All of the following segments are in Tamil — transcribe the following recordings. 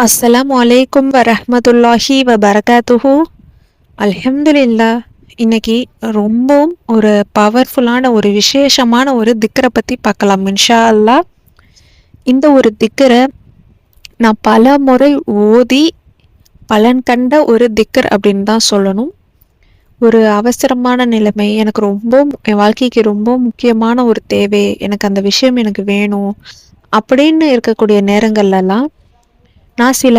அஸ்ஸலாமு அலைக்கும் வரஹ்மத்துல்லாஹி வபரகாத்துஹு. அல்ஹம்துலில்லா. இன்னைக்கு ரொம்பவும் ஒரு பவர்ஃபுல்லான ஒரு விசேஷமான ஒரு திக்கரை பற்றி பார்க்கலாம் இன்ஷா அல்லாஹ். இந்த ஒரு திக்கரை நான் பல முறை ஓதி பலன் கண்ட ஒரு திக்கர் அப்படின்னு தான் சொல்லணும். ஒரு அவசரமான நிலைமை, எனக்கு என் வாழ்க்கைக்கு ரொம்ப முக்கியமான ஒரு தேவை, எனக்கு அந்த விஷயம் எனக்கு வேணும் அப்படின்னு இருக்கக்கூடிய நேரங்கள்லாம் நான் சில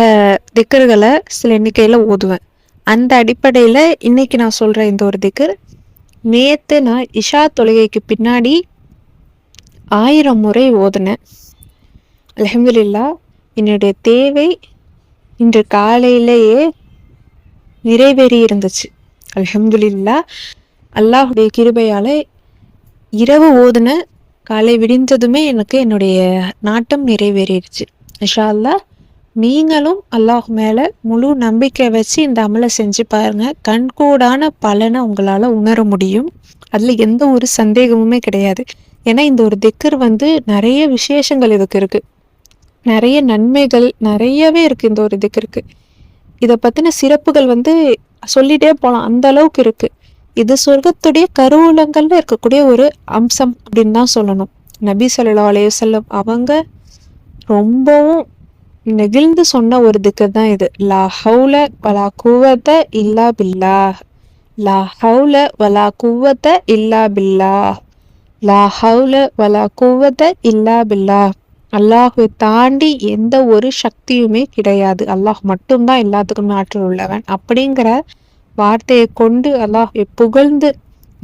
திக்கர்களை சில எண்ணிக்கையில் ஓதுவேன். அந்த அடிப்படையில் இன்னைக்கு நான் சொல்கிற இந்த ஒரு திக்கர் நேற்று நான் இஷா தொழுகைக்கு பின்னாடி 1000 முறை ஓதுனேன். அல்ஹம்துலில்லா. என்னுடைய தேவை இன்று காலையிலேயே நிறைவேறி இருந்துச்சு. அல்ஹம்துலில்லா. அல்லாஹுடைய கிருபையால் இரவு ஓதுன காலை விடிந்ததுமே எனக்கு என்னுடைய நாட்டம் நிறைவேறிடுச்சு. இன்ஷா அல்லாஹ். நீங்களும் அல்லாஹ் மேலே முழு நம்பிக்கை வச்சு இந்த அமலை செஞ்சு பாருங்க. கண்கூடான பலனை உங்களால் உணர முடியும். அதில் எந்த ஒரு சந்தேகமுமே கிடையாது. ஏன்னா இந்த ஒரு திக்கர் நிறைய விசேஷங்கள் இதுக்கு இருக்குது, நிறைய நன்மைகள் நிறையவே இருக்குது இந்த ஒரு திக்கருக்கு. இதை பற்றின சிறப்புகள் சொல்லிகிட்டே போகலாம், அந்த அளவுக்கு இருக்குது. இது சொர்க்கத்துடைய கருவூலங்கள்ல இருக்கக்கூடிய ஒரு அம்சம் அப்படின்னு தான் சொல்லணும். நபி ஸல்லல்லாஹு அலைஹி வஸல்லம் அவங்க ரொம்பவும் நெகிழ்ந்து சொன்ன ஒரு திக்கர் தான் இது. லா ஹவுல வலா குவத்த இல்லா பில்லாஹ், லா ஹவுல வலா குவத்த இல்லா பில்லாஹ், லா ஹவுல வலா குவத்த இல்லா பில்லாஹ். அல்லாஹை தாண்டி எந்த ஒரு சக்தியுமே கிடையாது, அல்லாஹ் மட்டும்தான் எல்லாத்துக்குமே ஆற்றல் உள்ளவன் அப்படிங்கிற வார்த்தையை கொண்டு அல்லாஹை புகழ்ந்து,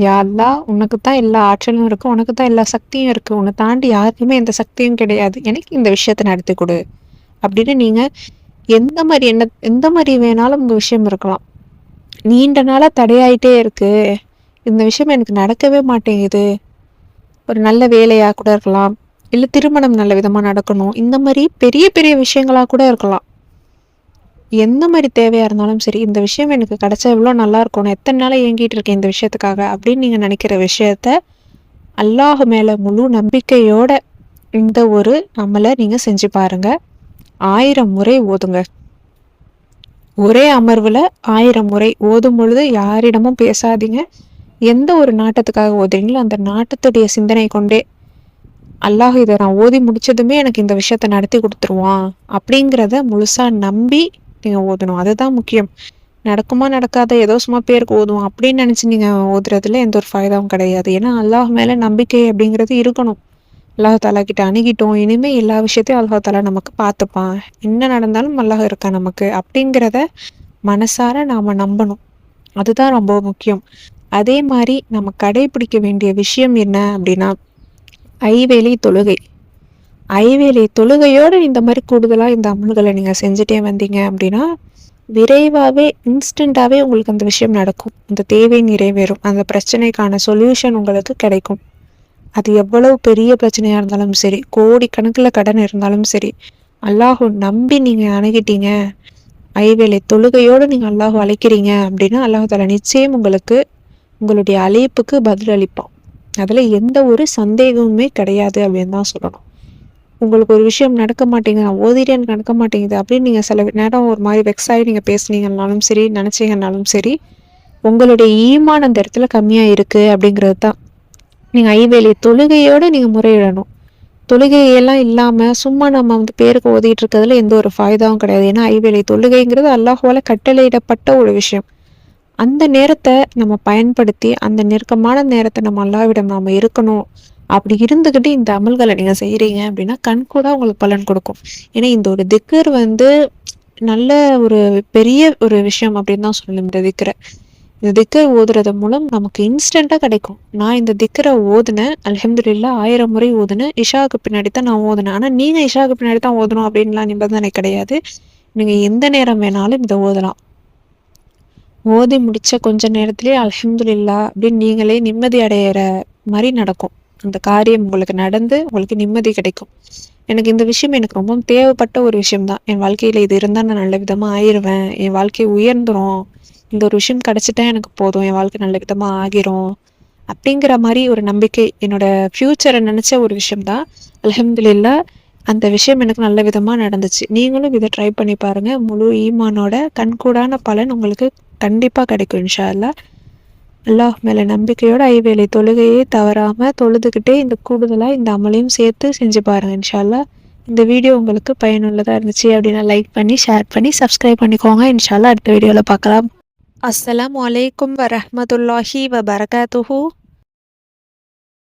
யா அல்லாஹ் உனக்கு தான் எல்லா ஆற்றலும் இருக்கு, உனக்கு தான் எல்லா சக்தியும் இருக்கு, உன்னை தாண்டி யாருக்குமே எந்த சக்தியும் கிடையாது, எனக்கு இந்த விஷயத்தை நடத்தி கொடு அப்படின்னு நீங்க எந்த மாதிரி வேணாலும் உங்க விஷயம் இருக்கலாம். நீண்ட நாளா தடையாயிட்டே இருக்கு, இந்த விஷயம் எனக்கு நடக்கவே மாட்டேங்குது, ஒரு நல்ல வேலையா கூட இருக்கலாம், இல்லை திருமணம் நல்ல விதமா நடக்கணும், இந்த மாதிரி பெரிய பெரிய விஷயங்களா கூட இருக்கலாம். எந்த மாதிரி தேவையா இருந்தாலும் சரி, இந்த விஷயம் எனக்கு கிடைச்சா எவ்வளோ நல்லா இருக்கணும், எத்தனை நாளா ஏங்கிட்டு இருக்கேன் இந்த விஷயத்துக்காக அப்படின்னு நீங்க நினைக்கிற விஷயத்த அல்லாஹ் மேல முழு நம்பிக்கையோட இந்த ஒரு அமலை நீங்க செஞ்சு பாருங்க. 1000 முறை ஓதுங்க. ஒரே அமர்வுல 1000 முறை ஓதும் பொழுது யாரிடமும் பேசாதீங்க. எந்த ஒரு நாட்டத்துக்காக ஓதுறீங்களோ அந்த நாட்டத்துடைய சிந்தனை கொண்டே அல்லாஹ் இதை நான் ஓதி முடிச்சதுமே எனக்கு இந்த விஷயத்த நடத்தி கொடுத்துருவான் அப்படிங்கிறத முழுசா நம்பி நீங்க ஓதணும். அதுதான் முக்கியம். நடக்குமா நடக்காத ஏதோ சும்மா பேருக்கு ஓதுவோம் அப்படின்னு நினைச்சு நீங்க ஓதுறதுல எந்த ஒரு ஃபாய்தாவும் கிடையாது. ஏன்னா அல்லாஹ் மேல நம்பிக்கை அப்படிங்கிறது இருக்கணும். அல்லாஹ் தாலா கிட்ட அணுகிட்டோம், இனிமே எல்லா விஷயத்தையும் அல்லாஹ் தாலா நமக்கு பார்த்துப்பான், என்ன நடந்தாலும் அல்லாஹ் இருக்கா நமக்கு அப்படிங்கிறத மனசார நாம நம்பணும். அதுதான் ரொம்ப முக்கியம். அதே மாதிரி நம்ம கடைபிடிக்க வேண்டிய விஷயம் என்ன அப்படின்னா, ஐவேளை தொழுகை. ஐவேளை தொழுகையோடு இந்த மாதிரி கூடுதலாக இந்த அமல்களை நீங்கள் செஞ்சுட்டே வந்தீங்க அப்படின்னா விரைவாகவே இன்ஸ்டண்ட்டாகவே உங்களுக்கு அந்த விஷயம் நடக்கும், அந்த தேவை நிறைவேறும், அந்த பிரச்சனைக்கான சொல்யூஷன் உங்களுக்கு கிடைக்கும். அது எவ்வளவு பெரிய பிரச்சனையாக இருந்தாலும் சரி, கோடிக்கணக்கில் கடன் இருந்தாலும் சரி, அல்லாஹ் நம்பி நீங்கள் அணுகிட்டீங்க, ஐவேளை தொழுகையோடு நீங்கள் அல்லாஹ் அழைக்கிறீங்க அப்படின்னா அல்லாஹ் தாலா நிச்சயம் உங்களுக்கு உங்களுடைய அழைப்புக்கு பதில் அளிப்பான். அதில் எந்த ஒரு சந்தேகமுமே கிடையாது அப்படின்னு தான் சொல்லணும். உங்களுக்கு ஒரு விஷயம் நடக்க மாட்டேங்குது, நான் ஓதிட்டே எனக்கு நடக்க மாட்டேங்குது அப்படின்னு நீங்கள் சில நேரம் ஒரு மாதிரி வெக்ஸாகி நீங்கள் பேசுனீங்கன்னாலும் சரி, நினச்சிங்கன்னாலும் சரி, உங்களுடைய ஈமான் அந்த இடத்துல கம்மியாக இருக்குது அப்படிங்கிறது தான். நீங்கள் ஐவேளை தொழுகையோடு நீங்கள் முறையிடணும். தொழுகையெல்லாம் இல்லாமல் சும்மா நம்ம பேருக்கு ஓதிட்டு இருக்கிறதுல எந்த ஒரு ஃபாய்தாவும் கிடையாது. ஏன்னா ஐவேளை தொழுகைங்கிறது அல்லாஹ்வால கட்டளையிடப்பட்ட ஒரு விஷயம். அந்த நேரத்தை நம்ம பயன்படுத்தி அந்த நெருக்கமான நேரத்தை நம்ம அல்லாஹ்விடம் நாம இருக்கணும். அப்படி இருந்துக்கிட்டு இந்த அமல்களை நீங்கள் செய்கிறீங்க அப்படின்னா கண்கூட உங்களுக்கு பலன் கொடுக்கும். ஏன்னா இந்த ஒரு திக்கர் நல்ல ஒரு பெரிய ஒரு விஷயம் அப்படின்னு தான் சொல்லணும். இந்த திக்கர் ஓதுறது மூலம் நமக்கு இன்ஸ்டண்ட்டாக கிடைக்கும். நான் இந்த திக்கரை ஓதுனேன், அல்ஹம்துலில்லா 1000 முறை ஓதுனேன். இஷாவுக்கு பின்னாடி தான் நான் ஓதுனேன். ஆனால் நீங்கள் இஷாவுக்கு பின்னாடி தான் ஓதணும் அப்படின்லாம் நிபந்தனை கிடையாது. நீங்கள் எந்த நேரம் வேணாலும் இதை ஓதலாம். ஓதி முடிச்ச கொஞ்ச நேரத்திலேயே அல்ஹம்துலில்லா அப்படின்னு நீங்களே நிம்மதி அடையிற மாதிரி நடக்கும். அந்த காரியம் உங்களுக்கு நடந்து உங்களுக்கு நிம்மதி கிடைக்கும். எனக்கு இந்த விஷயம் எனக்கு ரொம்ப தேவைப்பட்ட ஒரு விஷயம்தான். என் வாழ்க்கையில் இது இருந்தால் நான் நல்ல விதமாக ஆயிடுவேன், என் வாழ்க்கை உயர்ந்துடும், இந்த ஒரு விஷயம் கிடைச்சிட்டா எனக்கு போதும், என் வாழ்க்கை நல்ல விதமாக ஆகிரும் அப்படிங்கிற மாதிரி ஒரு நம்பிக்கை, என்னோட ஃப்யூச்சரை நினச்ச ஒரு விஷயம்தான். அல்ஹம்துலில்லா. அந்த விஷயம் எனக்கு நல்ல விதமாக நடந்துச்சு. நீங்களும் இதை ட்ரை பண்ணி பாருங்கள். முழு ஈமானோட கண்கூடான பலன் உங்களுக்கு கண்டிப்பாக கிடைக்கும் இன்ஷா அல்லாஹ். அல்லாஹ் மேலே நம்பிக்கையோட ஐவேளை தொழுகையே தவறாமல் தொழுதுகிட்டே இந்த கூடுதலாக இந்த அமலையும் சேர்த்து செஞ்சு பாருங்கள் இன்ஷா அல்லாஹ். இந்த வீடியோ உங்களுக்கு பயனுள்ளதாக இருந்துச்சு அப்படின்னா லைக் பண்ணி ஷேர் பண்ணி சப்ஸ்கிரைப் பண்ணிக்கோங்க. இன்ஷா அல்லாஹ் அடுத்த வீடியோவில் பார்க்கலாம். அஸ்ஸலாமு அலைக்கும் வரஹ்மத்துல்லாஹி வபரகாத்துஹு.